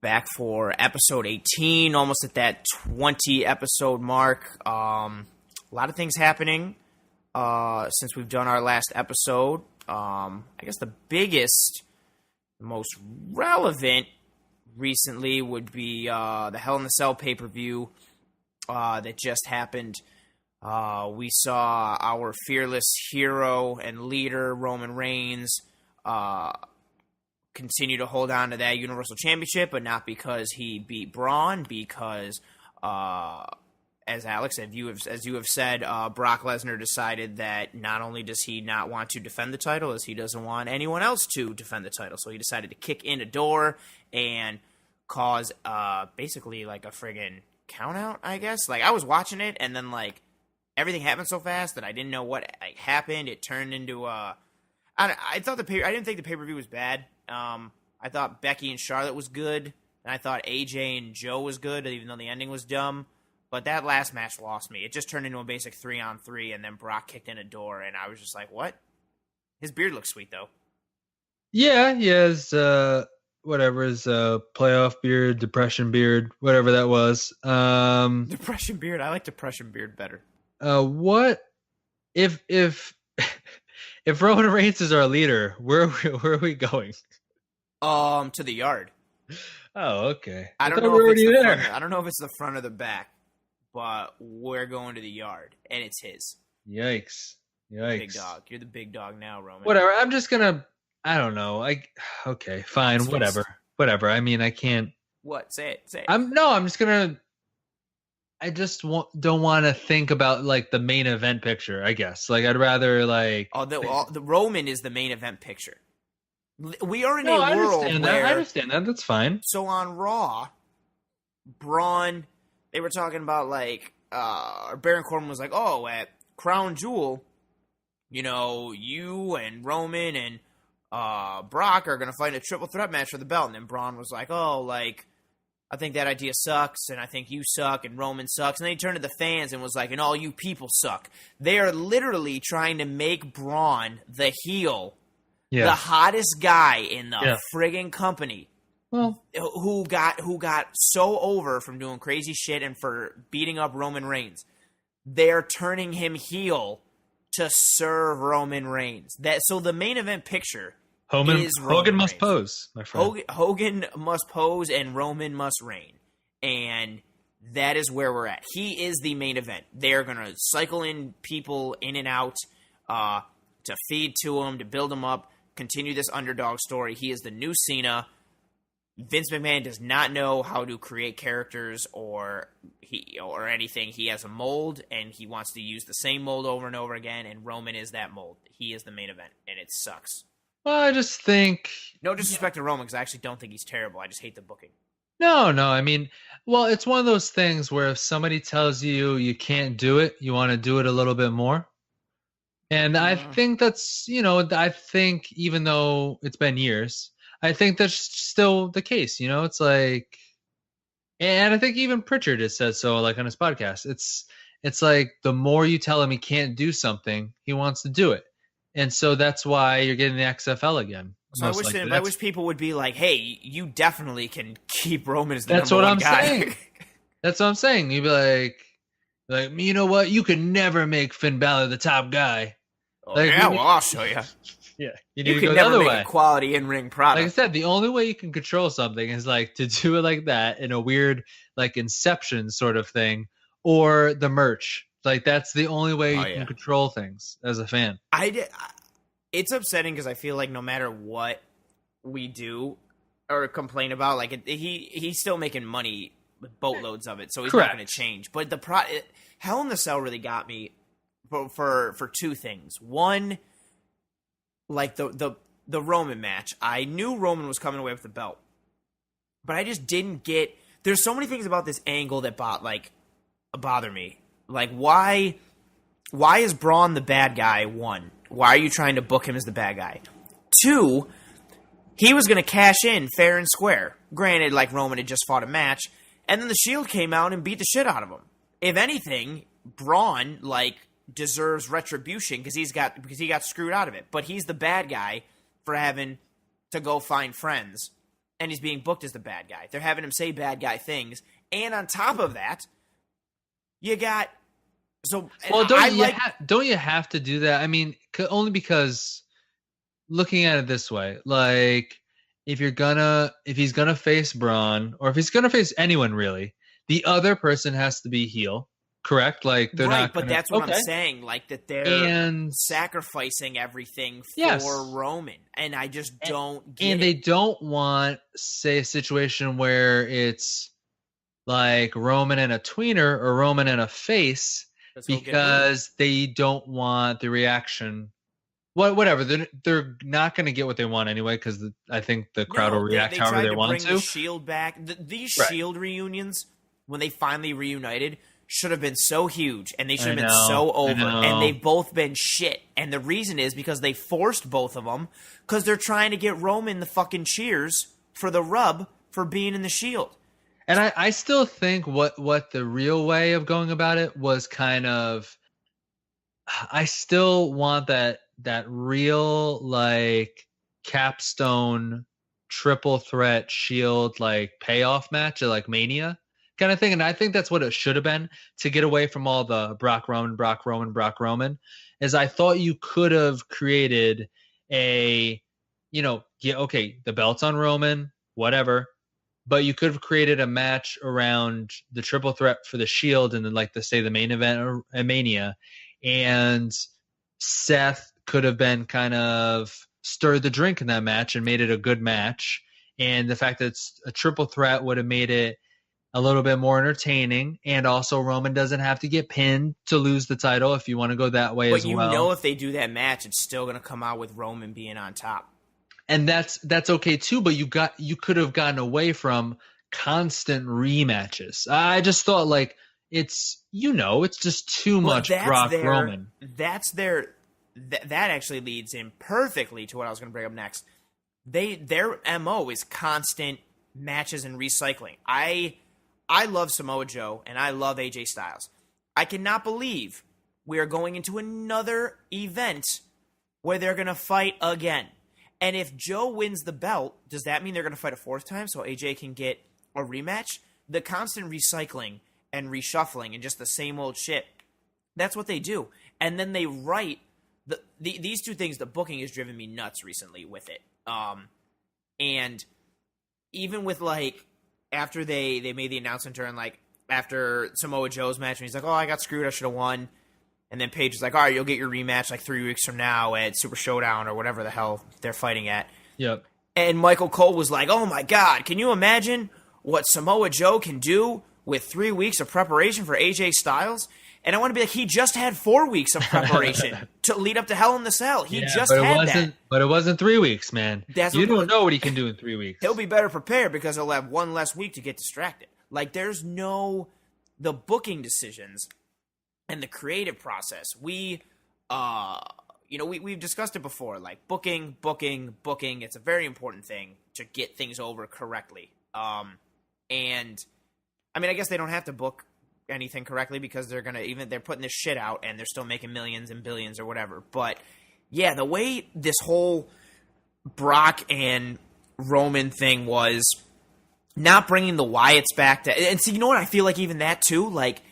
back for episode 18, almost at that 20 episode mark. A lot of things happening since we've done our last episode. I guess the biggest, most relevant recently would be the Hell in the Cell pay-per-view that just happened. We saw our fearless hero and leader, Roman Reigns, continue to hold on to that Universal Championship, but not because he beat Braun, because, as Alex, as you have said, Brock Lesnar decided that not only does he not want to defend the title, as he doesn't want anyone else to defend the title, so he decided to kick in a door and cause basically like a friggin' count out, I guess. Like, I was watching it, and then like everything happened so fast that I didn't know what happened. It turned into I didn't think the pay-per-view was bad. I thought Becky and Charlotte was good, and I thought AJ and Joe was good, even though the ending was dumb. But that last match lost me. It just turned into a basic 3-on-3, and then Brock kicked in a door, and I was just like, what? His beard looks sweet, though. Yeah, he has, whatever, his playoff beard, depression beard, whatever that was. Depression beard? I like depression beard better. What if if Roman Reigns is our leader, where are we going? To the yard. Oh, okay. I don't know if it's the front or the back, but we're going to the yard, and it's his. Yikes. Big dog. You're the big dog now, Roman. Whatever. I'm just gonna. I don't know. Okay, fine. Whatever. I mean, I can't. What? Say it. I'm just gonna. I just don't want to think about like the main event picture. I guess like I'd rather like. The Roman is the main event picture. We are in a world where I understand that. That's fine. So on Raw, Braun, they were talking about like Baron Corbin was like, oh, at Crown Jewel, you and Roman and Brock are gonna fight a triple threat match for the belt, and then Braun was like, oh, like, I think that idea sucks, and I think you suck, and Roman sucks. And then he turned to the fans and was like, and all you people suck. They are literally trying to make Braun the heel, the hottest guy in the friggin' company, who got so over from doing crazy shit and for beating up Roman Reigns. They're turning him heel to serve Roman Reigns. So the main event picture is Hogan must pose, my friend. Hogan must pose and Roman must reign. And that is where we're at. He is the main event. They're going to cycle in people in and out to feed to him, to build him up, continue this underdog story. He is the new Cena. Vince McMahon does not know how to create characters or anything. He has a mold, and he wants to use the same mold over and over again, and Roman is that mold. He is the main event, and it sucks. Well, I just think... No disrespect to Roman, because I actually don't think he's terrible. I just hate the booking. No, I mean, well, it's one of those things where if somebody tells you you can't do it, you want to do it a little bit more. And I think that's, I think even though it's been years, I think that's still the case. It's like, and I think even Pritchard has said so, like on his podcast. It's like the more you tell him he can't do something, he wants to do it. And so that's why you're getting the XFL again. So I wish people would be like, hey, you definitely can keep Roman as the number one guy. Saying. That's what I'm saying. You'd be like, you know what? You can never make Finn Balor the top guy. Oh, I'll show you. Yeah, you can never make a quality in-ring product. Like I said, the only way you can control something is like to do it like that in a weird like Inception sort of thing, or the merch. Like that's the only way you can control things as a fan. It's upsetting because I feel like no matter what we do or complain about, like he's still making money with boatloads of it, so he's not going to change. But Hell in the Cell really got me for two things. One, like the Roman match. I knew Roman was coming away with the belt, but I just didn't get. There's so many things about this angle that bother me. Like why is Braun the bad guy? One, why are you trying to book him as the bad guy? Two, he was going to cash in fair and square. Granted, like Roman had just fought a match, and then the Shield came out and beat the shit out of him. If anything, Braun deserves retribution because he got screwed out of it. But he's the bad guy for having to go find friends and he's being booked as the bad guy. They're having him say bad guy things, and on top of that, you got so. Well, don't you have to do that? I mean, only because looking at it this way, like if he's gonna face Braun, or if he's gonna face anyone really, the other person has to be heel. Correct, like they're right, not. But that's what I'm saying, like that they're sacrificing everything for Roman, and I just don't get it. And they don't want, say, a situation where it's like Roman and a tweener or Roman and a face, because they don't want the reaction. Whatever, they're not going to get what they want anyway, because I think the crowd will react however they want to. Bring the Shield back. These Shield reunions, when they finally reunited, should have been so huge, and they should have been so over, and they've both been shit. And the reason is because they forced both of them, because they're trying to get Roman the fucking cheers for the rub for being in the Shield. And I still think what the real way of going about it was kind of, I still want that real, like, capstone triple threat Shield, like, payoff match at, like, Mania kind of thing. And I think that's what it should have been, to get away from all the Brock Roman, is I thought you could have created a, the belt's on Roman, whatever, but you could have created a match around the triple threat for the Shield, and then, like, the main event at Mania, and Seth could have been kind of stirred the drink in that match and made it a good match. And the fact that it's a triple threat would have made it a little bit more entertaining, and also Roman doesn't have to get pinned to lose the title if you want to go that way as well. But if they do that match, it's still going to come out with Roman being on top. And that's okay too, but you could have gotten away from constant rematches. I just thought, like, it's just too much Brock Roman. That actually leads in perfectly to what I was going to bring up next. Their MO is constant matches and recycling. I love Samoa Joe, and I love AJ Styles. I cannot believe we are going into another event where they're going to fight again. And if Joe wins the belt, does that mean they're going to fight a fourth time so AJ can get a rematch? The constant recycling and reshuffling and just the same old shit, that's what they do. And then they write these two things. The booking has driven me nuts recently with it. And even with, like, after they made the announcement during, like, after Samoa Joe's match, and he's like, oh, I got screwed, I should have won. And then Paige is like, all right, you'll get your rematch, like, 3 weeks from now at Super Showdown or whatever the hell they're fighting at. Yep. And Michael Cole was like, oh my God, can you imagine what Samoa Joe can do with 3 weeks of preparation for AJ Styles? And I want to be like, he just had 4 weeks of preparation to lead up to Hell in the Cell. He just had that. But it wasn't 3 weeks, man. You don't know what he can do in 3 weeks. He'll be better prepared because he'll have one less week to get distracted. Like, there's the booking decisions and the creative process. We've discussed it before. Like, booking. It's a very important thing to get things over correctly. And I mean, I guess they don't have to book anything correctly because they're putting this shit out and they're still making millions and billions or whatever. But yeah, the way this whole Brock and Roman thing was, not bringing the Wyatts back and see, you know what? I feel like even that too, like,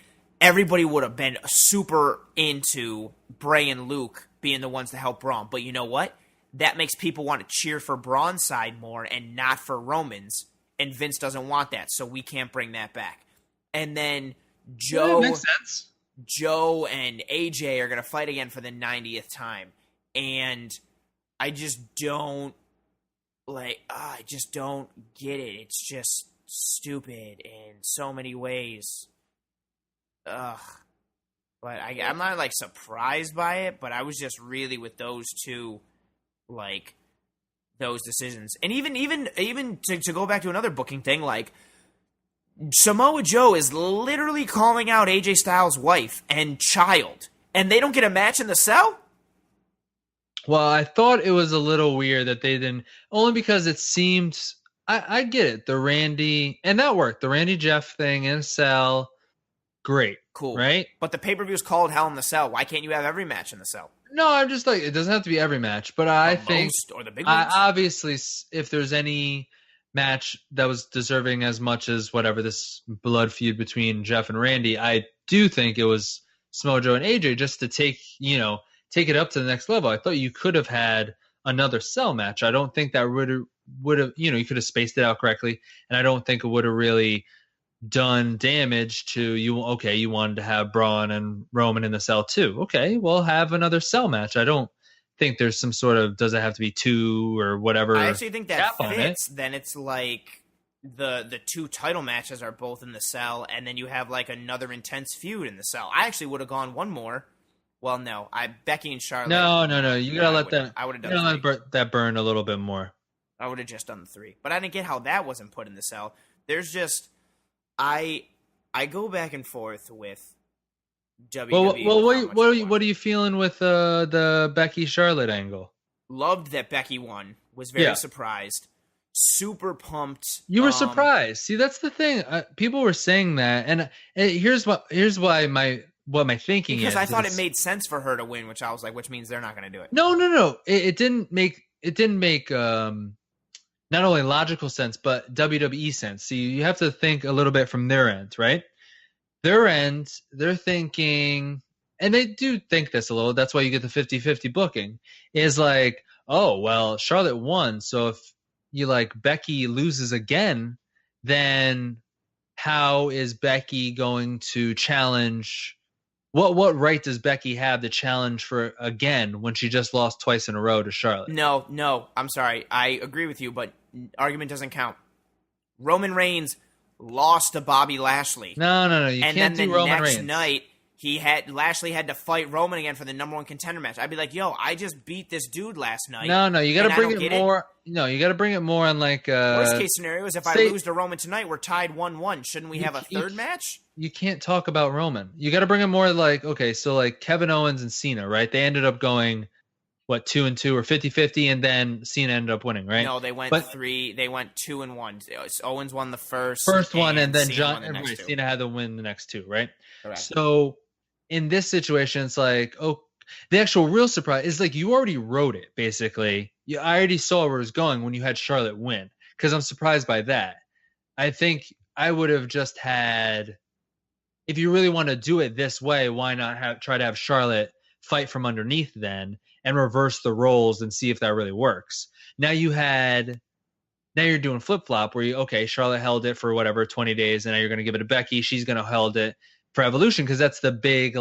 everybody would have been super into Bray and Luke being the ones to help Braun. But you know what? That makes people want to cheer for Braun's side more and not for Roman's. And Vince doesn't want that, so we can't bring that back. And then Joe and AJ are going to fight again for the 90th time. And I just don't get it. It's just stupid in so many ways. Ugh. But I'm not, like, surprised by it, but I was just really with those two, like, those decisions. And even to go back to another booking thing, like, Samoa Joe is literally calling out AJ Styles' wife and child, and they don't get a match in the cell? Well, I thought it was a little weird that they didn't, only because it seemed, I get it, the Randy, and that worked, the Randy Jeff thing in cell, great. Cool. Right? But the pay-per-view is called Hell in the Cell. Why can't you have every match in the cell? No, I'm just like, it doesn't have to be every match, but I think most, or the big ones? Obviously, if there's any match that was deserving as much as whatever this blood feud between Jeff and Randy. I do think it was Smojo and AJ just to take it up to the next level. I thought you could have had another cell match. I don't think that would have you could have spaced it out correctly, and I don't think it would have really done damage to you. Okay, you wanted to have Braun and Roman in the cell too. Okay, well, have another cell match. I don't think there's some sort of, does it have to be 2 or whatever? I actually think that fits. Then it's like the 2 title matches are both in the cell, and then you have like another intense feud in the cell. I actually would have gone one more. Well, no, Becky and Charlotte. No. You gotta let that. I would have done. That burn a little bit more. I would have just done the 3, but I didn't get how that wasn't put in the cell. There's just I go back and forth with WWE. Well, what are you feeling with the Becky Charlotte angle? Loved that Becky won. Was very surprised. Super pumped. You were surprised. See, that's the thing. People were saying that, and here's why my thinking is. Because I thought it made sense for her to win, which I was like, which means they're not going to do it. No. It didn't make not only logical sense but WWE sense. See, you have to think a little bit from their end, right? Their end, they're thinking, and they do think this a little, that's why you get the 50-50 booking, is like, oh, well, Charlotte won, so if you like Becky loses again, then how is Becky going to challenge? What right does Becky have to challenge for again when she just lost twice in a row to Charlotte? No, I'm sorry. I agree with you, but argument doesn't count. Roman Reigns lost to Bobby Lashley. No. You can't do Roman Reigns. And then the next night, Lashley had to fight Roman again for the number 1 contender match. I'd be like, yo, I just beat this dude last night. No, you got to bring it more. No, you got to bring it more on like. Worst case scenario is if I lose to Roman tonight, we're tied 1-1. Shouldn't we have a third match? You can't talk about Roman. You got to bring it more like, okay, so like Kevin Owens and Cena, right? They ended up going 2-2 or 50-50, and then Cena ended up winning, right? No, they went 2-1. Owens won the first one, and then Cena had to win the next 2, right? Correct. So in this situation, it's like, oh, the actual real surprise is like you already wrote it, basically. I already saw where it was going when you had Charlotte win, because I'm surprised by that. I think I would have just had, if you really want to do it this way, why not try to have Charlotte fight from underneath then and reverse the roles and see if that really works. Now you're doing flip-flop where Charlotte held it for whatever 20 days, and now you're going to give it to Becky. She's going to hold it for Evolution because that's the big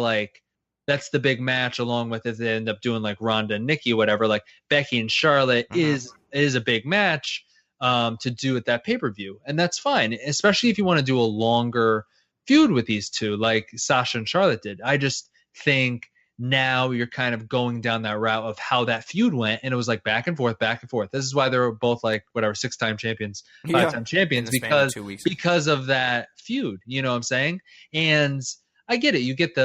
match, along with if they end up doing like Ronda and Nikki, whatever. Like Becky and Charlotte is a big match to do at that pay-per-view, and that's fine, especially if you want to do a longer feud with these two like Sasha and Charlotte did. I just think now you're kind of going down that route of how that feud went, and it was like back and forth. This is why they're both like whatever 6-time champions, 5-time champions, because of that feud. You know what I'm saying? And I get it. You get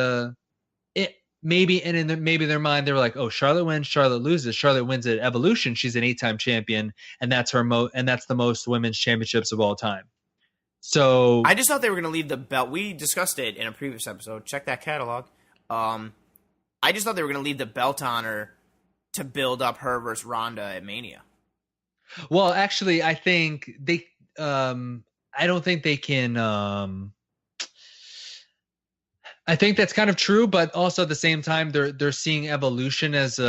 maybe their mind they were like, oh, Charlotte wins, Charlotte loses. Charlotte wins at Evolution. She's an 8-time champion, and that's that's the most women's championships of all time. So I just thought they were going to leave the belt. We discussed it in a previous episode. Check that catalog. I just thought they were going to leave the belt on her to build up her versus Ronda at Mania. Well, actually, I think they. I don't think they can. I think that's kind of true, but also at the same time, they're seeing Evolution as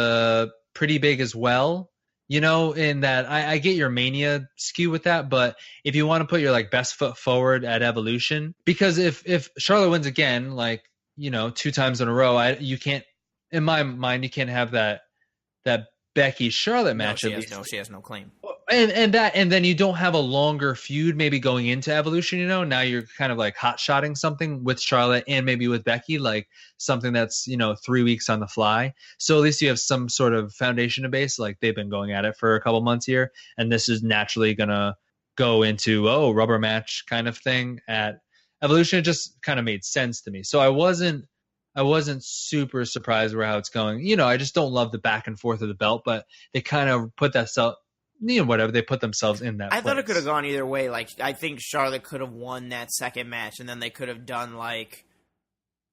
pretty big as well. You know, in that I get your Mania skew with that, but if you want to put your like best foot forward at Evolution, because if Charlotte wins again, like 2 times in a row, you can't. In my mind, you can't have that Becky Charlotte match. She has no claim. And then you don't have a longer feud maybe going into Evolution. Now you're kind of like hot shotting something with Charlotte and maybe with Becky, like something that's 3 weeks on the fly. So at least you have some sort of foundation to base. Like they've been going at it for a couple months here, and this is naturally gonna go into rubber match kind of thing at Evolution. It just kind of made sense to me. So I wasn't super surprised with how it's going. I just don't love the back and forth of the belt, but they kind of put that stuff, whatever, they put themselves in that I place. thought it could have gone either way. Like, I think Charlotte could have won that second match, and then they could have done, like,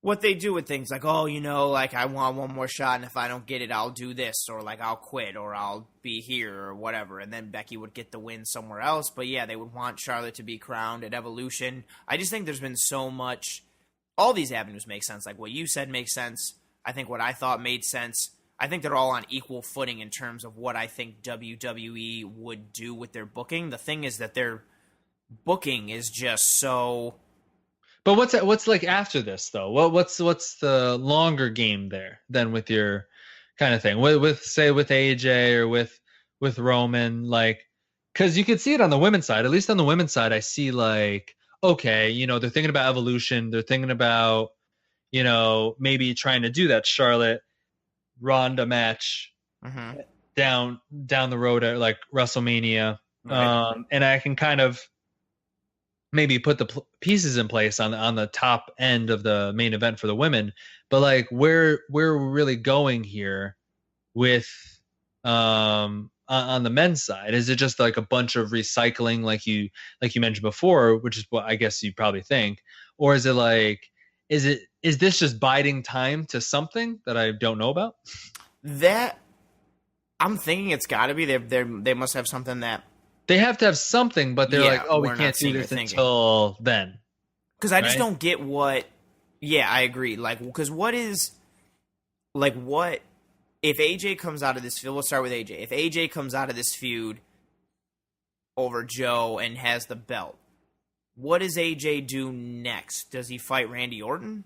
what they do with things like, oh, like I want one more shot, and if I don't get it, I'll do this, or like I'll quit, or I'll be here, or whatever, and then Becky would get the win somewhere else. But yeah, they would want Charlotte to be crowned at Evolution. I just think there's been so much. All these avenues make sense. Like what you said makes sense. I think what I thought made sense. I think they're all on equal footing in terms of what I think WWE would do with their booking. The thing is that their booking is just so. But what's like after this though? What's the longer game there than with your kind of thing? With say with AJ or with Roman, like, because you could see it on the women's side. At least on the women's side, I see like, okay, they're thinking about Evolution. They're thinking about, maybe trying to do that Charlotte Ronda match down the road at like WrestleMania. Right. And I can kind of maybe put the pieces in place on the top end of the main event for the women, but like where we're really going here with on the men's side, is it just like a bunch of recycling like you mentioned before, which is what I guess you probably think, or is it like is this just biding time to something that I don't know about? That I'm thinking it's got to be they must have something that. They have to have something, but they're like, oh, we can't do this until then. Because I just don't get what... Yeah, I agree. Like, because what is... Like, what... If AJ comes out of this feud... We'll start with AJ. If AJ comes out of this feud over Joe and has the belt, what does AJ do next? Does he fight Randy Orton?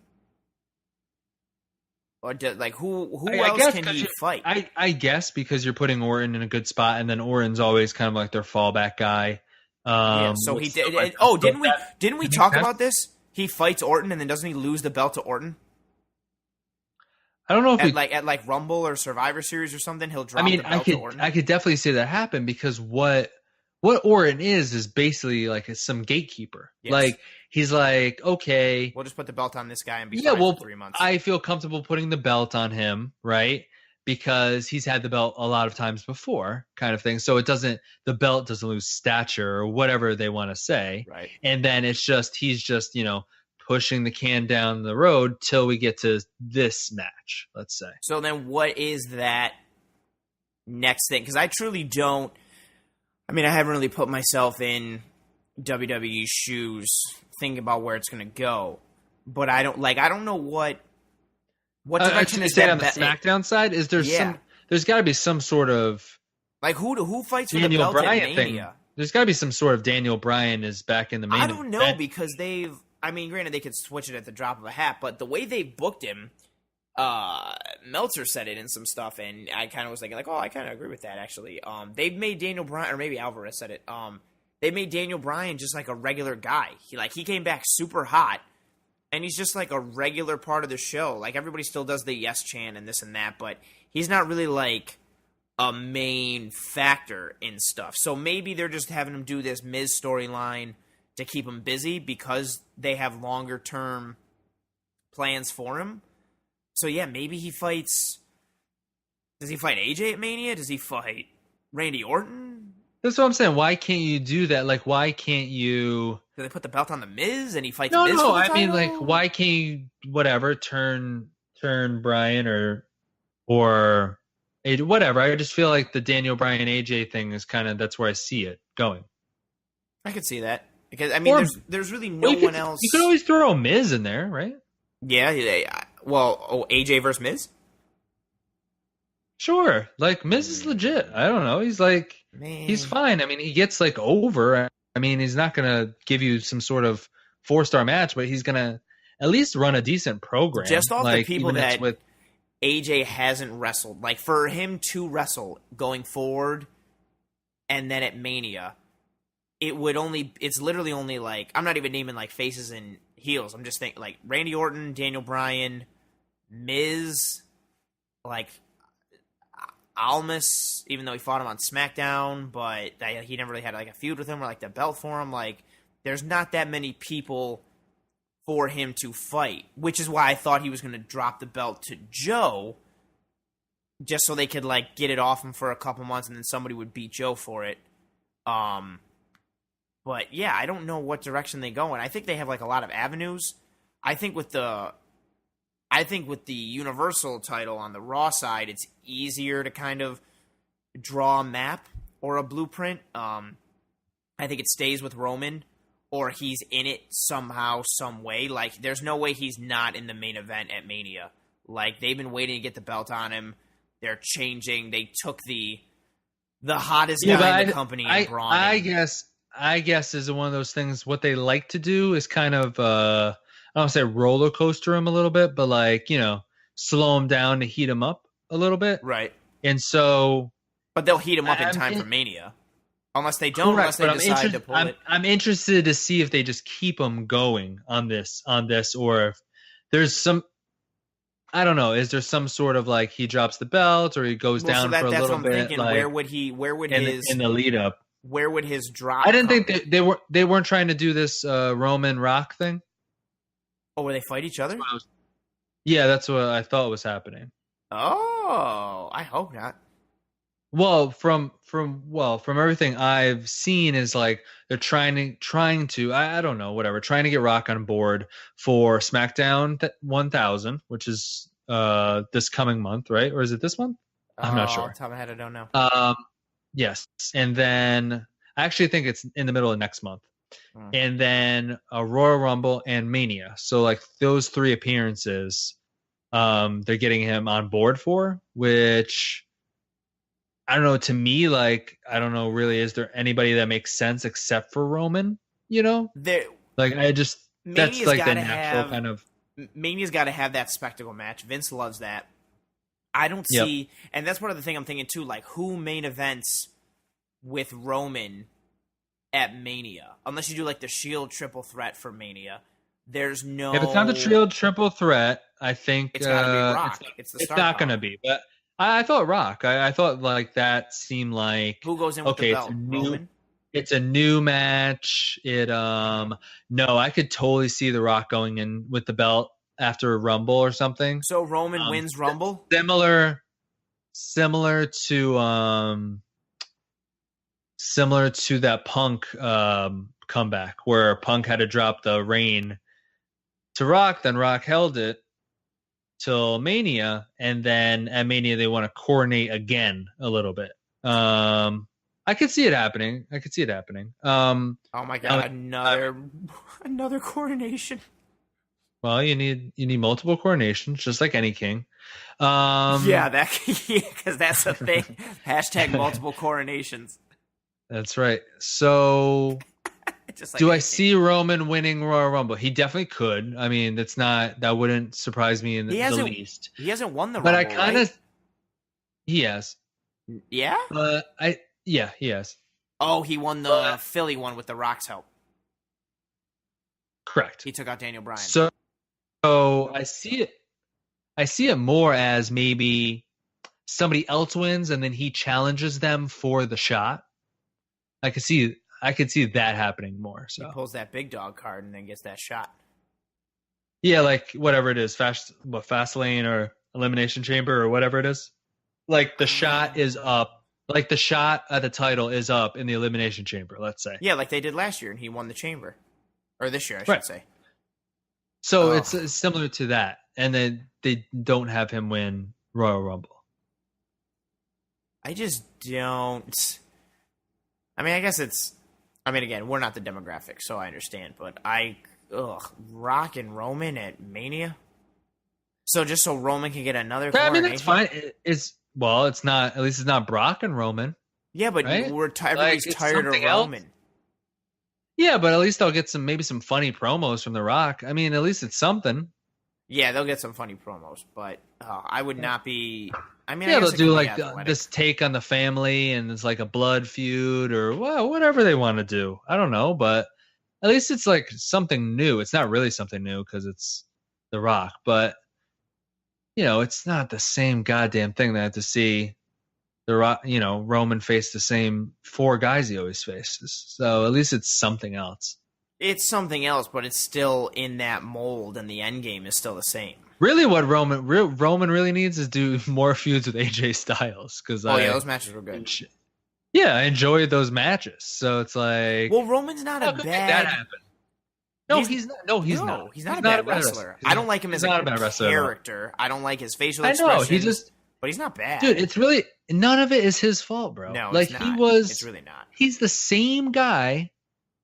Or who else can he fight? I guess because you're putting Orton in a good spot, and then Orton's always kind of like their fallback guy. So he did. Didn't we talk about this? He fights Orton, and then doesn't he lose the belt to Orton? I don't know if at Rumble or Survivor Series or something, he'll drop the belt to Orton. I could definitely see that happen because what Orton is basically like some gatekeeper. Yes. Like he's like, okay, we'll just put the belt on this guy and be fine for 3 months. I feel comfortable putting the belt on him, right? Because he's had the belt a lot of times before, kind of thing. So the belt doesn't lose stature or whatever they want to say. Right. And then he's just, pushing the can down the road till we get to this match, let's say. So then what is that next thing? Because I truly don't. I mean, I haven't really put myself in WWE's shoes thinking about where it's going to go. But I don't know what direction is that on the SmackDown side? Is there there's got to be some sort of like who fights for the belt at Mania? Thing. There's got to be some sort of Daniel Bryan is back in the main event. I don't know because granted they could switch it at the drop of a hat, but the way they booked him, Meltzer said it in some stuff, and I kind of was thinking like, oh, I kind of agree with that actually. They've made Daniel Bryan, or maybe Alvarez said it. They made Daniel Bryan just like a regular guy. He came back super hot, and he's just like a regular part of the show. Like everybody still does the yes chant and this and that, but he's not really like a main factor in stuff. So maybe they're just having him do this Miz storyline to keep him busy because they have longer term plans for him. So yeah, maybe he fights. Does he fight AJ at Mania? Does he fight Randy Orton? That's what I'm saying. Why can't you do that? Like, why can't you? Do they put the belt on the Miz and he fights? No, Miz no. I mean, like, why can't you? Whatever, turn Bryan or whatever. I just feel like the Daniel Bryan AJ thing is kind of that's where I see it going. I could see that because I mean, there's really no one else. You could always throw a Miz in there, right? Yeah. Well, AJ versus Miz. Sure, like Miz is legit. I don't know. He's like, he's fine. I mean, he gets like over. I mean, he's not gonna give you some sort of 4-star match, but he's gonna at least run a decent program. Just off the people that AJ hasn't wrestled, like for him to wrestle going forward, and then at Mania, it's literally only like I'm not even naming like faces and heels. I'm just thinking like Randy Orton, Daniel Bryan, Miz, like Almas, even though he fought him on SmackDown, but he never really had like a feud with him or like the belt for him. Like, there's not that many people for him to fight, which is why I thought he was going to drop the belt to Joe, just so they could like get it off him for a couple months, and then somebody would beat Joe for it. But yeah, I don't know what direction they go in. I think they have like a lot of avenues. I think with the I think with the Universal title on the Raw side, it's easier to kind of draw a map or a blueprint. I think it stays with Roman, or he's in it somehow, some way. Like, there's no way he's not in the main event at Mania. Like, they've been waiting to get the belt on him. They're changing. They took the hottest guy in the company and brought him. I guess is one of those things. What they like to do is kind of, I don't want to say roller coaster him a little bit, but like, slow him down to heat him up a little bit. Right. And so. But they'll heat him up in time for Mania. Unless they don't, unless they decide to pull it. I'm interested to see if they just keep him going on this, or if there's some. I don't know. Is there some sort of like he drops the belt or he goes down for a little bit? Thinking, like, where would his in the lead up? Where would his drop? I didn't think they weren't trying to do this Roman Rock thing. Oh, where they fight each other? Yeah, that's what I thought was happening. Oh, I hope not. Well, from everything I've seen is like they're trying to I don't know, whatever, trying to get Rock on board for SmackDown 1000, which is this coming month, right? Or is it this month? I'm not sure. Top of my head, I don't know. Yes, and then I actually think it's in the middle of next month, and then a Royal Rumble and Mania. So like those 3 appearances, they're getting him on board for, which. I don't know. To me, like, I don't know. Really, is there anybody that makes sense except for Roman? That's like the natural kind of. Mania's got to have that spectacle match. Vince loves that. I don't see, and that's part of the thing I'm thinking too. Like, who main events with Roman at Mania? Unless you do like the Shield triple threat for Mania. There's no. If it's not the Shield triple threat, I think it's got to be Rock. It's not going to be, but. I thought Rock. I thought like that seemed like who goes in with the belt? Roman? It's a new match. No, I could totally see the Rock going in with the belt after a Rumble or something. So Roman wins Rumble? Similar to that Punk comeback where Punk had to drop the reign to Rock, then Rock held it till Mania, and then at Mania they want to coordinate again a little bit. I could see it happening. Oh my god, another coordination. Well, you need multiple coordinations, just like any king. Because that's the thing. # multiple coronations. That's right. So do I see Roman winning Royal Rumble? He definitely could. I mean, that wouldn't surprise me in the least. He hasn't won the Rumble, but I kind of. He has. Yeah. He has. Oh, he won the Philly one with the Rock's help. Correct. He took out Daniel Bryan. So I see it more as maybe somebody else wins and then he challenges them for the shot. I could see that happening more. So he pulls that big dog card and then gets that shot. Yeah, like whatever it is, Fastlane or Elimination Chamber or whatever it is. Like the shot is up. Like the shot at the title is up in the Elimination Chamber, let's say. Yeah, like they did last year and he won the chamber. Or this year, I should say. So it's similar to that. And then they don't have him win Royal Rumble. I just don't. I mean, I guess it's. I mean, again, we're not the demographic, so I understand. But Rock and Roman at Mania. So just so Roman can get another. I mean, that's fine. It's not. At least it's not Brock and Roman. Yeah, but right? Everybody's tired of Roman. Yeah, but at least I'll get maybe some funny promos from The Rock. I mean, at least it's something. Yeah, they'll get some funny promos, but I would not be. I mean, they'll do like this take on the family, and it's like a blood feud or whatever they want to do. I don't know, but at least it's like something new. It's not really something new because it's The Rock, but it's not the same goddamn thing that I have to see The Rock. Roman face the same 4 guys he always faces. So at least it's something else. It's something else, but it's still in that mold, and the end game is still the same. Really, what Roman really needs is do more feuds with AJ Styles. Those matches were good. Yeah, I enjoyed those matches. So it's like, well, Roman's not a bad. Make that happen. No, he's not. No, he's not. He's not a bad wrestler. I don't like him as a character. I don't like his facial expressions. But he's not bad. Dude, it's really none of it is his fault, bro. No, like it's not. It's really not. He's the same guy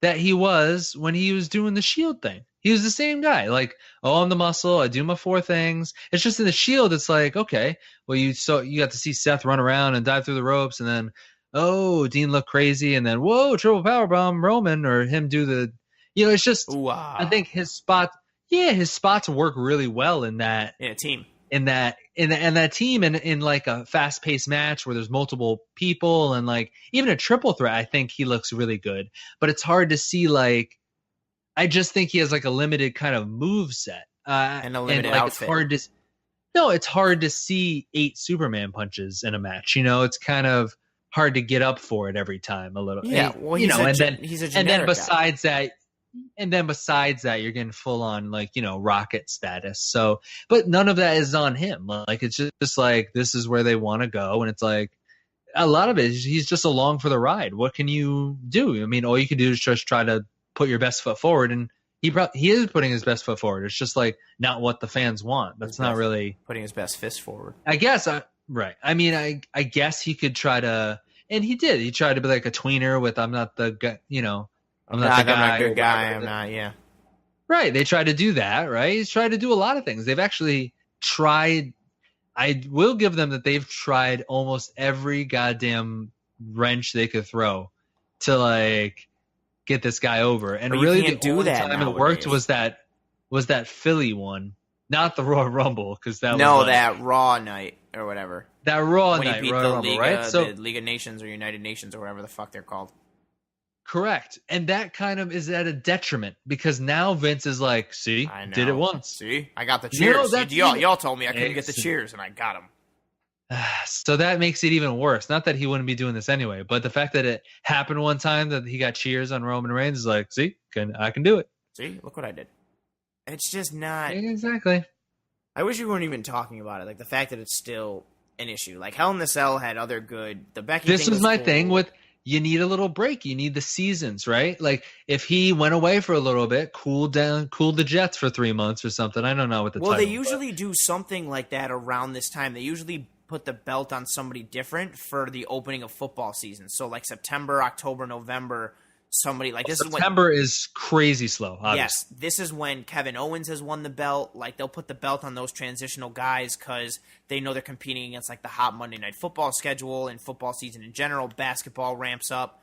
that he was when he was doing the Shield thing. He was the same guy. Like, oh, I'm the muscle. I do my 4 things. It's just in the Shield. It's like, okay, well, you got to see Seth run around and dive through the ropes, and then, oh, Dean looked crazy, and then, whoa, triple powerbomb Roman, or him do the, it's just. Ooh-ah. I think his spots work really well in that. In a team. In that team, and in like a fast-paced match where there's multiple people, and like even a triple threat, I think he looks really good. But it's hard to see, like, I just think he has like a limited kind of move set, and a limited outfit. It's hard to see 8 Superman punches in a match. It's kind of hard to get up for it every time a little. Yeah, well, he's a generic guy. And then besides that, you're getting full on like, rocket status. So, but none of that is on him. Like, it's just like, this is where they want to go. And it's like, a lot of it is he's just along for the ride. What can you do? I mean, all you can do is just try to put your best foot forward. And he is putting his best foot forward. It's just like not what the fans want. That's not really putting his best fist forward. I guess. Right. I mean, I guess he could try to, and he did. He tried to be like a tweener with, I'm not the guy, I'm not the guy. I'm not a good guy. I'm not, yeah. Right. They tried to do that, right? He's tried to do a lot of things. They've actually tried. I will give them that they've tried almost every goddamn wrench they could throw to, like, get this guy over. And really the only time it worked was that Philly one. Not the Royal Rumble, because that was that Raw night or whatever. That Raw night, Royal Rumble, right? So the League of Nations or United Nations or whatever the fuck they're called. Correct. And that kind of is at a detriment because now Vince is like, see, did it once. See, I got the cheers. Y'all told me I couldn't get the cheers, and I got them. So that makes it even worse. Not that he wouldn't be doing this anyway, but the fact that it happened one time that he got cheers on Roman Reigns is like, see, I can do it. See, look what I did. It's just not. Exactly. I wish we weren't even talking about it. Like the fact that it's still an issue. Like Hell in the Cell had other good. The Becky. This thing was my cool. thing with. You need a little break. You need the seasons, right? Like if he went away for a little bit, cooled the jets for 3 months or something. I don't know what the title. Well, they usually do something like that around this time. They usually put the belt on somebody different for the opening of football season. So like September, October, November, somebody like this. September is crazy slow. Obviously. Yes, this is when Kevin Owens has won the belt. Like they'll put the belt on those transitional guys because they know they're competing against like the hot Monday Night Football schedule and football season in general. Basketball ramps up,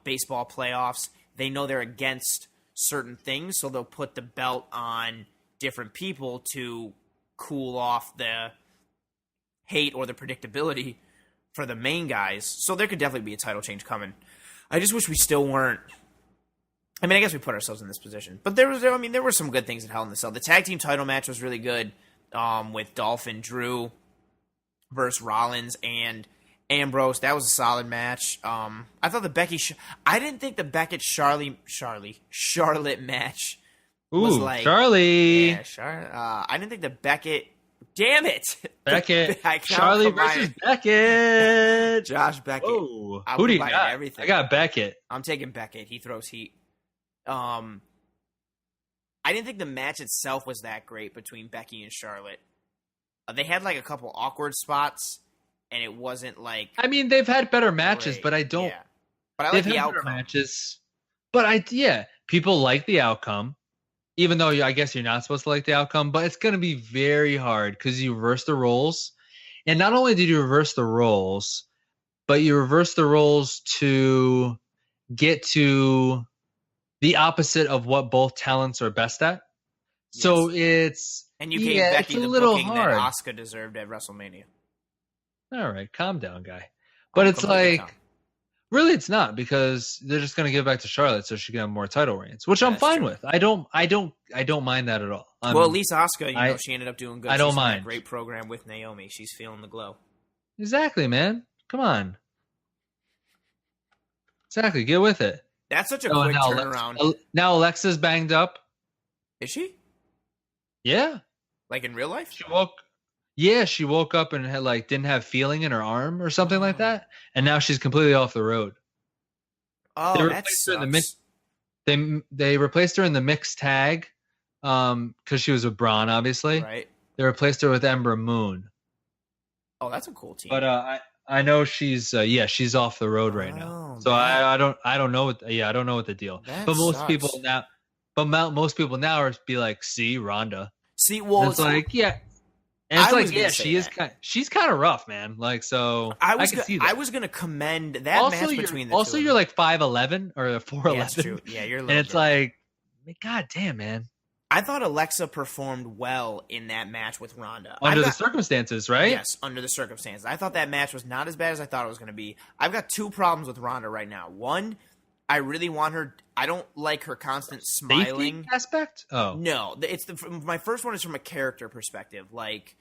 baseball playoffs. They know they're against certain things, so they'll put the belt on different people to cool off the hate or the predictability for the main guys. So there could definitely be a title change coming. I just wish we still weren't. I mean, I guess we put ourselves in this position, but there were some good things at Hell in the Cell. The tag team title match was really good, with Dolph and Drew versus Rollins and Ambrose. That was a solid match. I thought the Becky. I didn't think the Beckett Charlotte match was like Charlie. Yeah, I didn't think the Beckett. Damn it! Beckett. Charlie versus Beckett. Josh Beckett. Whoa. Who do you got? Everything. I got Beckett. I'm taking Beckett. He throws heat. I didn't think the match itself was that great between Becky and Charlotte. They had like a couple awkward spots, and it wasn't like. I mean, they've had better matches, but I don't. Yeah. But I like the outcome. Matches, but people like the outcome. Even though I guess you're not supposed to like the outcome, but it's going to be very hard because you reverse the roles. And not only did you reverse the roles, but you reverse the roles to get to the opposite of what both talents are best at. Yes. So it's... And you gave Becky the booking hard. That Asuka deserved at WrestleMania. All right, calm down, guy. But it's like... Really, it's not because they're just going to give it back to Charlotte so she can have more title reigns, which I'm fine with. I don't mind that at all. Well, at least Asuka, she ended up doing good. I don't mind. A great program with Naomi. She's feeling the glow. Exactly, man. Come on. Exactly. Get with it. That's such a quick turnaround. Now Alexa's banged up. Is she? Yeah. Like in real life? She woke up and had didn't have feeling in her arm or something like that, and now she's completely off the road. Oh, that sucks. They replaced her in the mixed tag, because she was with Braun, obviously. Right. They replaced her with Ember Moon. Oh, that's a cool team. But I know she's she's off the road right now. Oh, So I don't know I don't know what the deal. That But most sucks. people now, most people now are be like, see Ronda. See, well, it's like and it's I was like gonna say she is that. she's kind of rough, man. Like so I can see that. I was gonna commend that match between the two. Also, you're like 5'11" or 4'11". Yeah, that's true. Yeah, you're a little and it's girl. like, god damn, man. I thought Alexa performed well in that match with Ronda. Under the circumstances, right? Yes, under the circumstances. I thought that match was not as bad as I thought it was going to be. I've got two problems with Ronda right now. One, I really want her. I don't like her constant smiling. Safety aspect? Oh no, my first one is from a character perspective. Like,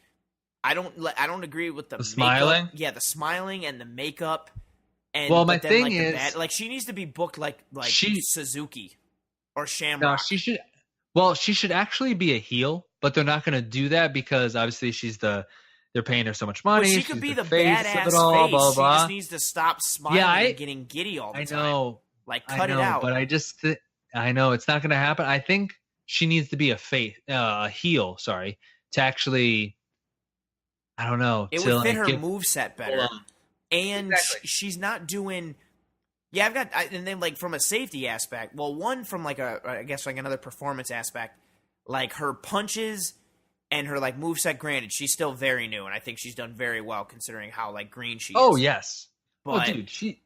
I don't agree with the smiling. Makeup. Yeah, the smiling and the makeup. And well, my thing is, she needs to be booked like Suzuki or Shamrock. No, she should. Well, she should actually be a heel, but they're not going to do that because obviously they're paying her so much money. Well, she could be the face badass of it all, face. blah, blah. She just needs to stop smiling and getting giddy all the time. I know. Like, cut it out. But I know it's not going to happen. I think she needs to be a heel, sorry, to actually, I don't know. It would fit her moveset better. And she's not doing... Yeah, and then like from a safety aspect, well, one from like I guess like another performance aspect, like her punches and her like moveset. Granted, she's still very new, and I think she's done very well considering how like green she is. Oh yes, but dude, she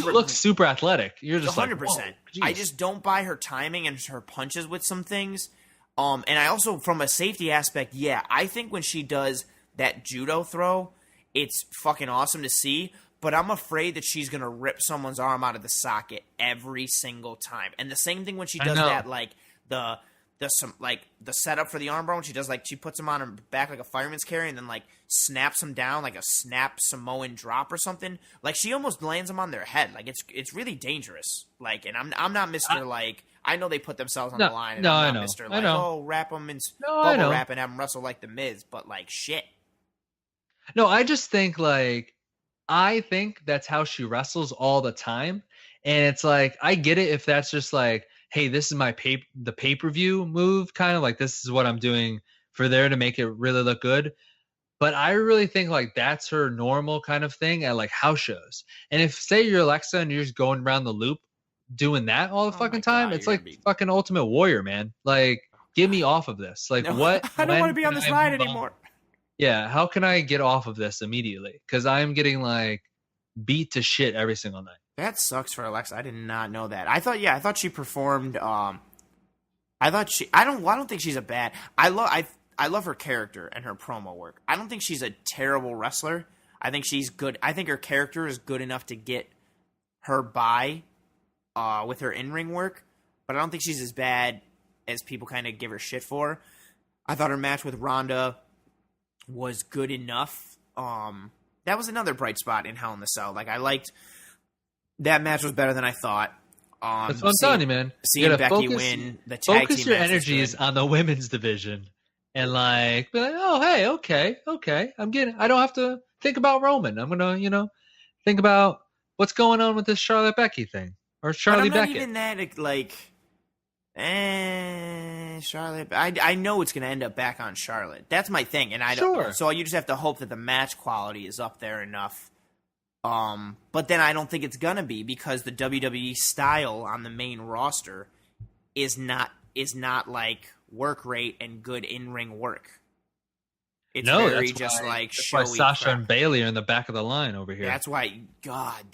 looks super athletic. You're just 100%. Like, I just don't buy her timing and her punches with some things. And I also from a safety aspect, yeah, I think when she does that judo throw, it's fucking awesome to see. But I'm afraid that she's gonna rip someone's arm out of the socket every single time. And the same thing when she does that, like the setup for the armbar. When she does she puts him on her back like a fireman's carry, and then like snaps him down like a snap Samoan drop or something. Like she almost lands them on their head. Like it's really dangerous. Like, and I'm not Mr. like I know they put themselves on the line. And I'm not Mr. Like wrap them in bubble wrap and have them wrestle like the Miz. But like shit. No, I just think I think that's how she wrestles all the time. And it's like, I get it if that's just like, hey, this is my the pay-per-view move, kind of like this is what I'm doing for there to make it really look good. But I really think like that's her normal kind of thing at like house shows. And if say you're Alexa and you're just going around the loop doing that all the fucking time, it's like fucking Ultimate Warrior, man. Like, get me off of this. Like, what? I don't want to be on this ride anymore. Yeah, how can I get off of this immediately? Because I'm getting like beat to shit every single night. That sucks for Alexa. I did not know that. I thought she performed. I don't think she's a bad. I love her character and her promo work. I don't think she's a terrible wrestler. I think she's good. I think her character is good enough to get her by with her in-ring work. But I don't think she's as bad as people kind of give her shit for. I thought her match with Ronda was good enough. That was another bright spot in Hell in the Cell. Like, I liked that match was better than I thought. That's what I'm telling you, man. Seeing Becky win the tag team match. Focus your energies on the women's division, and like be like, oh hey, okay. I don't have to think about Roman. I'm gonna, think about what's going on with this Charlotte Becky thing or Charlie Beckett. Even that like. Charlotte. I know it's going to end up back on Charlotte. That's my thing, and I don't. Sure. So you just have to hope that the match quality is up there enough. But then I don't think it's gonna be because the WWE style on the main roster is not like work rate and good in ring work. It's very just like showy. That's why Sasha crap. And Bayley are in the back of the line over here. That's why. God,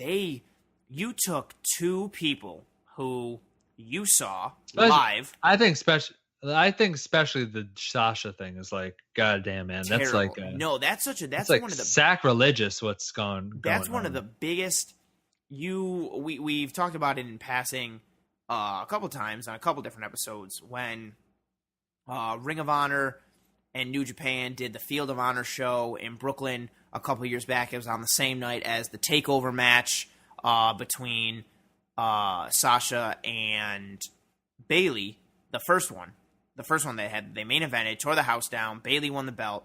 you took two people who. You saw live. I think especially the Sasha thing is like, goddamn, man. Terrible. That's like that's like one of the sacrilegious. What's going? That's one of the biggest. We've talked about it in passing a couple times on a couple different episodes when Ring of Honor and New Japan did the Field of Honor show in Brooklyn a couple years back. It was on the same night as the Takeover match between. Sasha and Bayley, the first one they main evented, tore the house down. Bayley won the belt.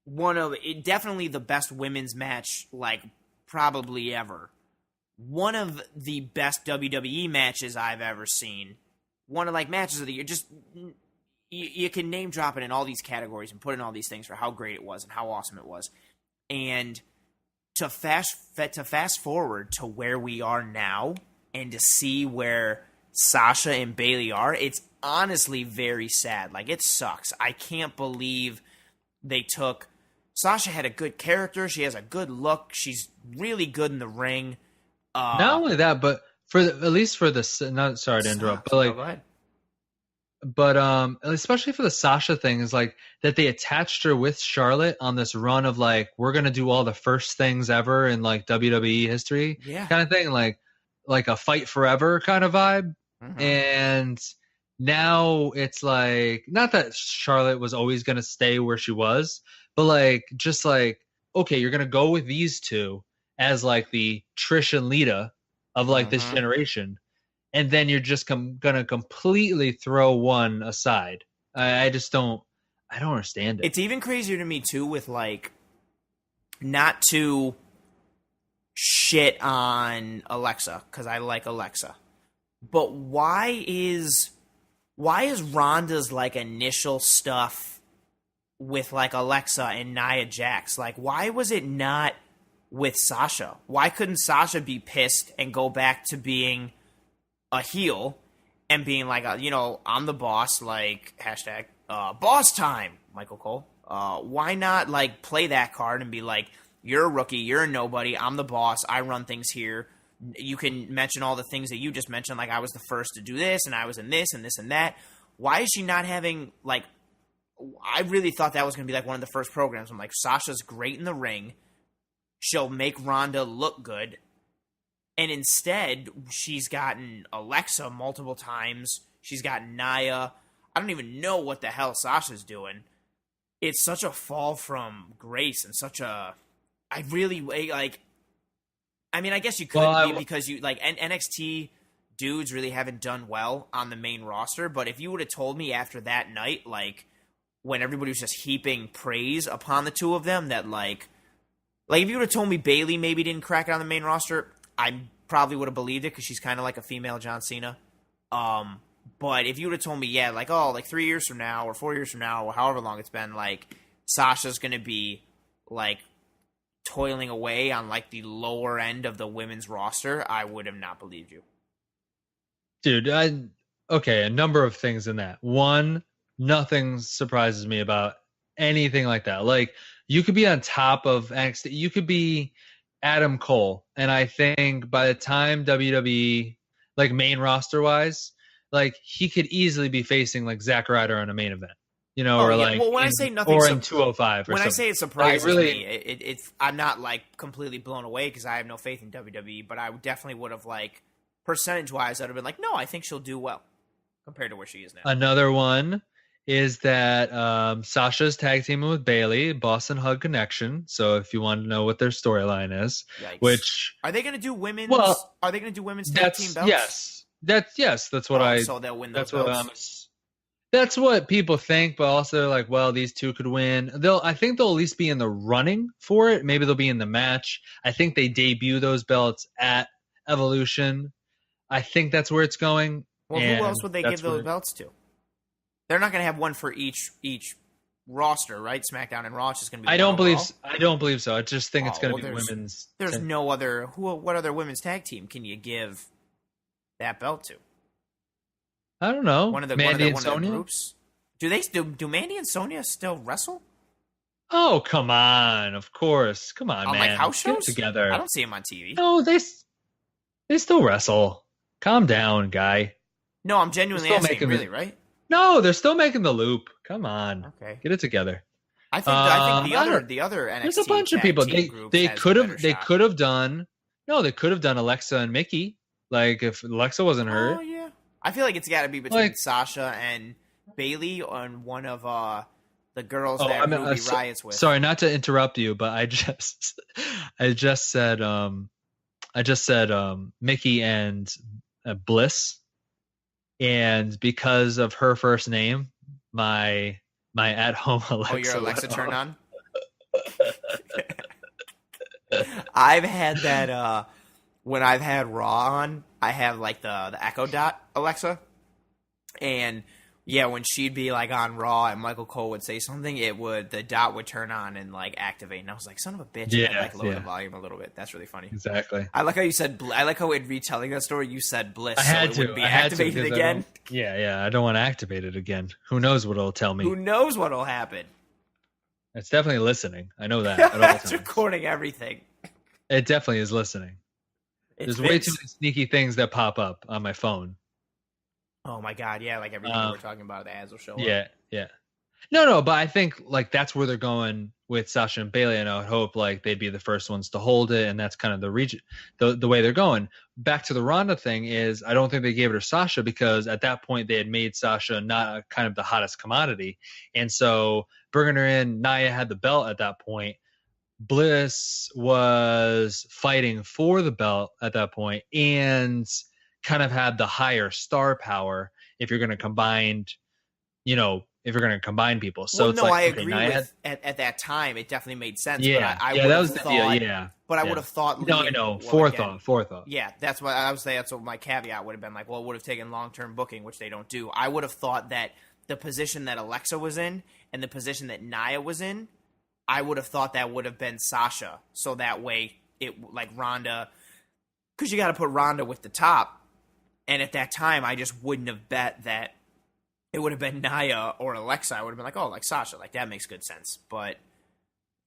Definitely the best women's match, like probably ever. one of the best WWE matches I've ever seen. One of like matches of the year. Just you can name drop it in all these categories and put in all these things for how great it was and how awesome it was. And to fast forward to where we are now and to see where Sasha and Bayley are, it's honestly very sad. Like, it sucks. I can't believe they took... Sasha had a good character. She has a good look. She's really good in the ring. Not only that, but at least for the... Not sorry to interrupt, but like... Go ahead. But especially for the Sasha thing is like that they attached her with Charlotte on this run of like, we're gonna do all the first things ever in like WWE history, kind of thing, like a fight forever kind of vibe. Mm-hmm. And now it's like, not that Charlotte was always gonna stay where she was, but like just like, okay, you're gonna go with these two as like the Trish and Lita of like this generation. And then you're just gonna completely throw one aside. I just don't. I don't understand it. It's even crazier to me too, with like, not to shit on Alexa because I like Alexa, but why is Ronda's like initial stuff with like Alexa and Nia Jax? Like, why was it not with Sasha? Why couldn't Sasha be pissed and go back to being a heel and being like, I'm the boss, like, hashtag, boss time, Michael Cole. Why not, like, play that card and be like, you're a rookie, you're a nobody, I'm the boss, I run things here. You can mention all the things that you just mentioned, like, I was the first to do this, and I was in this, and this, and that. Why is she not having, like, I really thought that was going to be, like, one of the first programs. I'm like, Sasha's great in the ring. She'll make Ronda look good. And instead, she's gotten Alexa multiple times. She's gotten Nia. I don't even know what the hell Sasha's doing. It's such a fall from grace and such a... I really, like... I mean, I guess you could be because you... Like, NXT dudes really haven't done well on the main roster, but if you would have told me after that night, like, when everybody was just heaping praise upon the two of them, that, like if you would have told me Bayley maybe didn't crack it on the main roster... I probably would have believed it because she's kind of like a female John Cena. But if you would have told me, 3 years from now or 4 years from now or however long it's been, like, Sasha's going to be, like, toiling away on, like, the lower end of the women's roster, I would have not believed you. Dude, a number of things in that. One, nothing surprises me about anything like that. Like, you could be on top of NXT. You could be Adam Cole, and I think by the time WWE, like, main roster wise, like, he could easily be facing like Zack Ryder on a main event, like, well, when I say nothing, or in 205, or when something. I say it surprises me, it's I'm not like completely blown away because I have no faith in WWE, but I definitely would have, like, percentage wise, I'd have been like, no, I think she'll do well compared to where she is now. Another one is that Sasha's tag teaming with Bayley, Boston Hug Connection. So if you want to know what their storyline is, Yikes. Which are they going to do women's? Well, are they going to do women's tag team belts? Yes. That's what So they'll win those belts. That's what people think, but also they're like, well, these two could win. I think they'll at least be in the running for it. Maybe they'll be in the match. I think they debut those belts at Evolution. I think that's where it's going. Well, who else would they give those belts to? They're not going to have one for each roster, right? SmackDown and Raw. It's just going to be. I don't believe so. I just think it's going to be women's. There's no other. What other women's tag team can you give that belt to? I don't know. One of the groups. Do Mandy and Sonya still wrestle? Oh, come on! Of course, come on, man. Like house shows together. I don't see them on TV. No, they still wrestle. Calm down, guy. No, I'm genuinely asking. Really, right? No, they're still making the loop. Come on. Okay. Get it together. I think the other NXT there's a bunch of people. They could have done Alexa and Mickey. Like, if Alexa wasn't hurt. Oh yeah. I feel like it's got to be between Sasha and Bayley on one of the girls that Ruby Riot's with. Sorry, not to interrupt you, but I just said Mickey and Bliss. And because of her first name, my at-home Alexa. Oh, your Alexa turned on? I've had that when I've had Raw on, I have like the Echo Dot Alexa, and yeah, when she'd be like on Raw and Michael Cole would say something, the dot would turn on and like activate, and I was like, son of a bitch, and I'd like lower the volume a little bit. That's really funny. Exactly. I like how you said. I like how in retelling that story you said bliss. I had so it to be I had activated to, again. I don't want to activate it again. Who knows what it'll tell me? Who knows what'll happen? It's definitely listening. I know that. At all It's times. recording everything. It definitely is listening. There's way too many sneaky things that pop up on my phone. Oh my god, yeah, like everything we're talking about, the ads will show up. Yeah. No, but I think like that's where they're going with Sasha and Bayley, and I would hope like they'd be the first ones to hold it, and that's kind of the way they're going. Back to the Ronda thing is I don't think they gave it to Sasha because at that point they had made Sasha not kind of the hottest commodity, and so bringing her in, Nia had the belt at that point. Bliss was fighting for the belt at that point and kind of had the higher star power if you're going to combine, people. So it's I agree with at that time it definitely made sense. Yeah, but I that was thought, the deal. Yeah, but I would have thought. No, I know. Forethought. Yeah, that's what I would say. That's what my caveat would have been. Like, well, it would have taken long-term booking, which they don't do. I would have thought that the position that Alexa was in and the position that Nia was in, I would have thought that would have been Sasha. So that way, it like Ronda, because you got to put Ronda with the top. And at that time, I just wouldn't have bet that it would have been Nia or Alexa. I would have been like, oh, like Sasha. Like, that makes good sense. But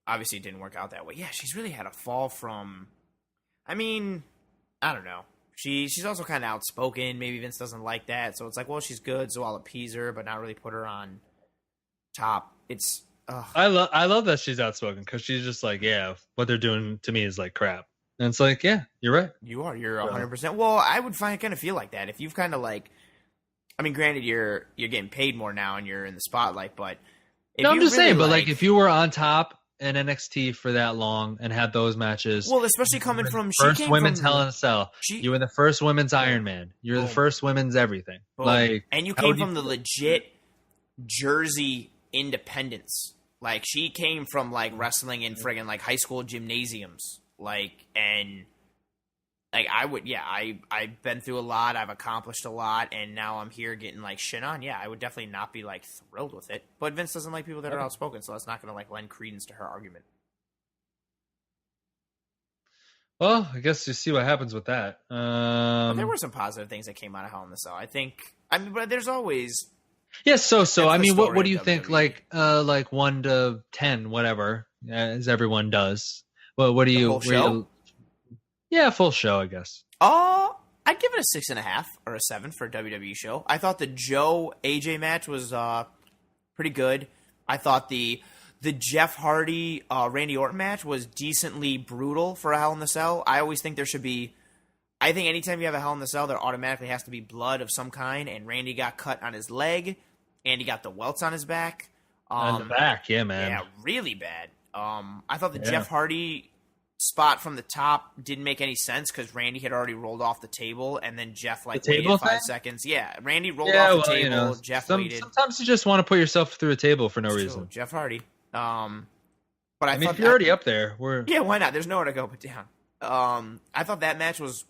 obviously it didn't work out that way. Yeah, she's really had a fall from... I mean, I don't know. She's also kind of outspoken. Maybe Vince doesn't like that. So it's like, well, she's good, so I'll appease her, but not really put her on top. It's... I love that she's outspoken because she's just like, yeah, what they're doing to me is like crap. And it's like, yeah, you're right. You're 100%. Well, I would kind of feel like that if you've kind of like, I mean, granted, you're getting paid more now and you're in the spotlight, but no, I'm just saying. But like, if you were on top in NXT for that long and had those matches, well, especially coming from first women's Hell in a Cell, you were the first women's Iron Man. You're the first women's everything. Like, and you came from the legit Jersey independence. Like, she came from like wrestling in friggin' like high school gymnasiums. Like, and like I've been through a lot, I've accomplished a lot, and now I'm here getting like shit on. Yeah, I would definitely not be like thrilled with it. But Vince doesn't like people that are outspoken, so that's not gonna like lend credence to her argument. Well, I guess you see what happens with that. But there were some positive things that came out of Hell in the Cell. But there's always yes. So I mean, what do you think? Like 1 to 10, whatever, as everyone does. Well, what do you? Full show? Yeah, full show, I guess. I'd give it a 6.5 or a 7 for a WWE show. I thought the Joe AJ match was pretty good. I thought the Jeff Hardy Randy Orton match was decently brutal for a Hell in the Cell. I always think there should be. I think anytime you have a Hell in the Cell, there automatically has to be blood of some kind. And Randy got cut on his leg, and he got the welts on his back. On the back, yeah, man. Yeah, really bad. I thought the Jeff Hardy spot from the top didn't make any sense because Randy had already rolled off the table, and then Jeff like waited 5 seconds. Yeah, Randy rolled off the table. Jeff waited. Sometimes you just want to put yourself through a table for no reason. Jeff Hardy. But I mean, if you're already up there, yeah, why not? There's nowhere to go but down. I thought that match was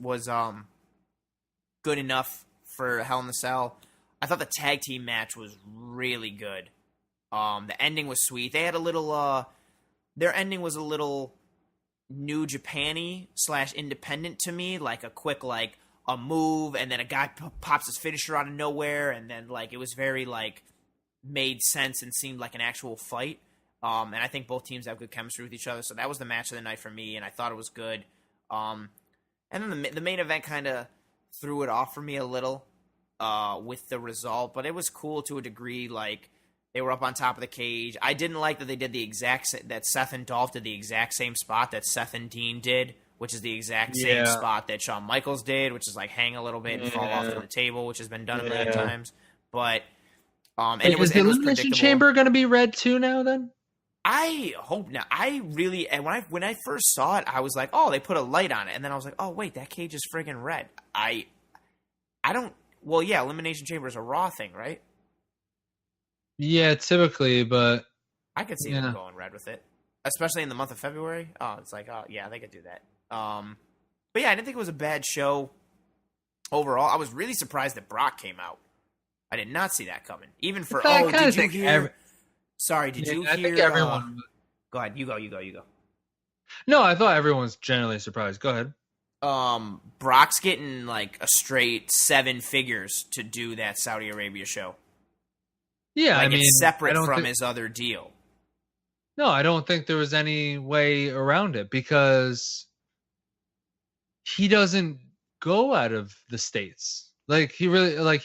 good enough for Hell in the Cell. I thought the tag team match was really good. The ending was sweet. They had a little. Their ending was a little New Japan-y / independent to me, like a quick like a move, and then a guy pops his finisher out of nowhere, and then like it was very like made sense and seemed like an actual fight. And I think both teams have good chemistry with each other, so that was the match of the night for me, and I thought it was good. And then the main event kind of threw it off for me a little with the result, but it was cool to a degree. Like, they were up on top of the cage. I didn't like that they did that Seth and Dolph did the exact same spot that Seth and Dean did, which is the exact same spot that Shawn Michaels did, which is like hang a little bit and fall off to the table, which has been done a million times. But and it was, is the Elimination Chamber going to be red too now then? I hope not. I really, and when I first saw it, I was like, oh, they put a light on it, and then I was like, oh wait, that cage is friggin' red. I don't. Well, yeah, Elimination Chamber is a Raw thing, right? Yeah, typically, but I could see them going red with it, especially in the month of February. Oh, it's like, oh yeah, they could do that. But yeah, I didn't think it was a bad show overall. I was really surprised that Brock came out. I did not see that coming. Even for did you hear? Sorry, did you hear? I think everyone. Go ahead. You go. No, I thought everyone was generally surprised. Go ahead. Brock's getting like a straight 7 figures to do that Saudi Arabia show. Yeah, like, I mean, it's separate from his other deal. No, I don't think there was any way around it because he doesn't go out of the States. Like he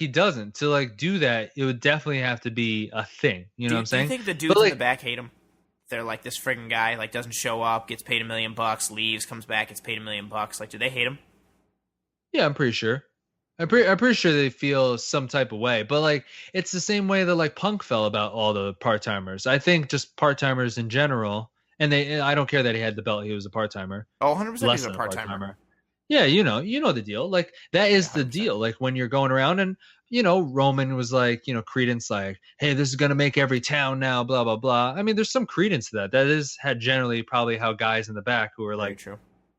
doesn't. To like do that, it would definitely have to be a thing. You know what I'm saying? Do you think the dudes in the back hate him? They're like, this friggin' guy like doesn't show up, gets paid $1 million, leaves, comes back, gets paid $1 million. Like, do they hate him? Yeah, I'm pretty sure. I'm pretty sure they feel some type of way, but like it's the same way that like Punk felt about all the part timers. I think just part timers in general, and I don't care that he had the belt; he was a part timer. Oh, 100% he's a part timer. Yeah, you know the deal. Like that is the deal. Like when you're going around and Roman was like, credence like, hey, this is gonna make every town now, blah blah blah. I mean, there's some credence to that. That is generally probably how guys in the back who are like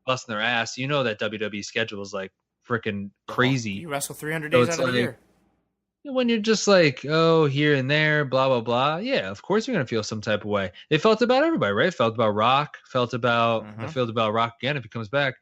busting their ass. That WWE schedule is like freaking crazy. You wrestle 300 days out of the year. When you're just like, oh, here and there, blah blah blah. Yeah, of course you're gonna feel some type of way. They felt about everybody, right? Felt about Rock. Felt about Rock again if he comes back.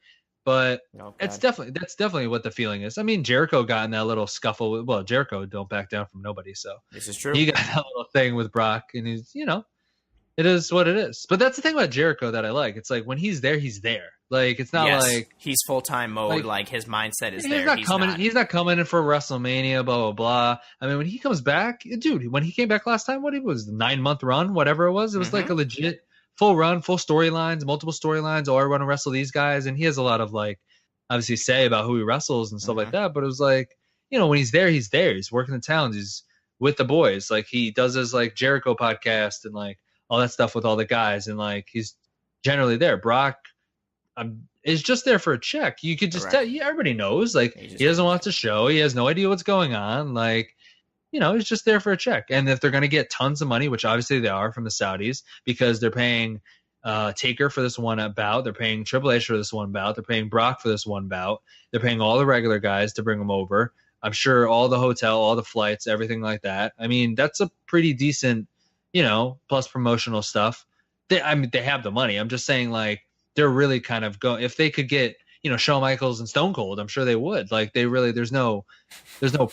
But that's definitely what the feeling is. I mean, Jericho got in that little scuffle. Well, Jericho don't back down from nobody, so this is true. He got that little thing with Brock, and he's, it is what it is. But that's the thing about Jericho that I like. It's like when he's there, he's there. Like it's not like he's full time mode. Like his mindset is there. He's not coming in for WrestleMania. Blah blah blah. I mean, when he comes back, dude. When he came back last time, what it was 9-month run, whatever it was. It was like a legit full run, full storylines, multiple storylines. Oh, I want to wrestle these guys, and he has a lot of like obviously say about who he wrestles and stuff like that. But it was like when he's there, he's there. He's working the towns. He's with the boys. Like he does his like Jericho podcast and like all that stuff with all the guys, and like he's generally there. Brock is just there for a check. You could just tell. Everybody knows. Like he doesn't watch the show. He has no idea what's going on. Like he's just there for a check. And if they're going to get tons of money, which obviously they are from the Saudis, because they're paying Taker for this one bout, they're paying Triple H for this one bout, they're paying Brock for this one bout, they're paying all the regular guys to bring them over. I'm sure all the hotel, all the flights, everything like that. I mean, that's a pretty decent, plus promotional stuff. They have the money. I'm just saying, like, they're really kind of going. If they could get, Shawn Michaels and Stone Cold, I'm sure they would. Like, they really, there's no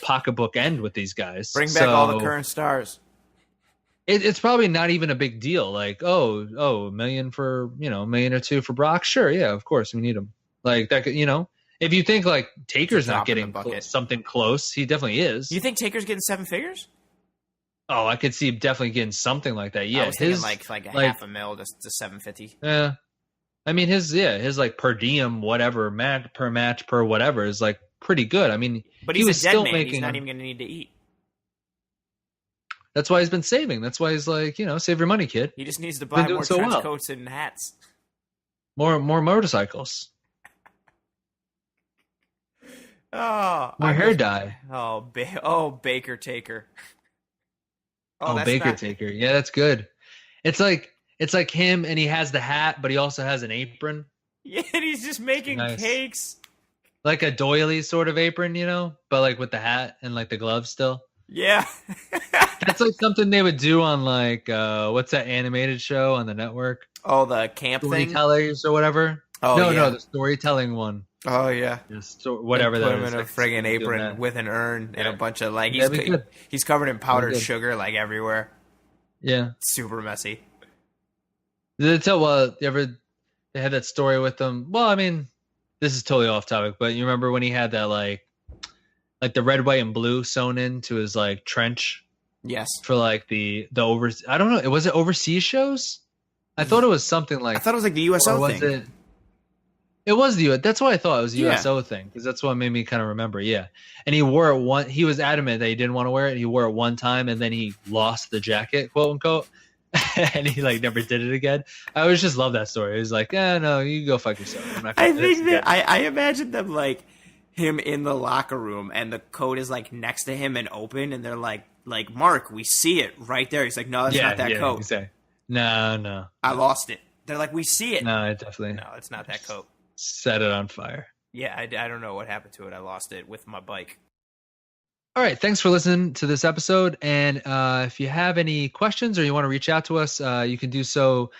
pocketbook end with these guys. Bring back all the current stars. It's probably not even a big deal. Like, $1 million for, $1 million or $2 million for Brock. Sure, yeah, of course we need him. Like that, if you think like Taker's not getting something close, he definitely is. You think Taker's getting 7 figures? Oh, I could see him definitely getting something like that. Yeah, I was thinking like $500,000 to $750,000. Yeah, I mean his like per diem whatever match per whatever is like pretty good. I mean, but he's a dead man. He's not even going to need to eat. That's why he's been saving. That's why he's like, save your money, kid. He just needs to buy more trench coats and hats. More motorcycles. More hair dye. Baker Taker. Baker Taker. Yeah, that's good. It's like him, and he has the hat, but he also has an apron. Yeah, and he's just making cakes. Like a doily sort of apron, but like with the hat and like the gloves still. Yeah. That's like something they would do on like what's that animated show on the network? Oh, the camp Storytellers or whatever. Oh, no, the storytelling one. Oh yeah, whatever that is. Put him in a friggin' apron with an urn and a bunch of like he's covered in powdered sugar like everywhere. Yeah, super messy. Did they tell? They had that story with them. Well, I mean, this is totally off topic, but you remember when he had that like the red, white, and blue sewn into his like trench? Yes. For like the I don't know. Was it overseas shows? I thought it was something like. I thought it was like the USO thing. It was the that's why I thought it was a USO thing, because that's what made me kind of remember. Yeah, and he wore it he was adamant that he didn't want to wear it. He wore it one time, and then he lost the jacket, quote unquote, and he like never did it again. I always just love that story. He was like, no, you go fuck yourself. I think that I imagine them like him in the locker room, and the coat is like next to him and open, and they're like Mark, we see it right there. He's like, no, that's not that coat. Exactly. No, I lost it. They're like, we see it. No, it definitely. No, it's not that coat. Set it on fire. Yeah, I don't know what happened to it. I lost it with my bike. All right. Thanks for listening to this episode. And if you have any questions or you want to reach out to us, you can do so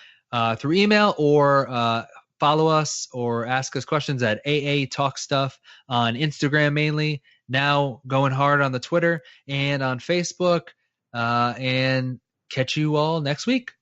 through email or follow us or ask us questions at AA Talk Stuff on Instagram mainly. Now going hard on the Twitter and on Facebook. And catch you all next week.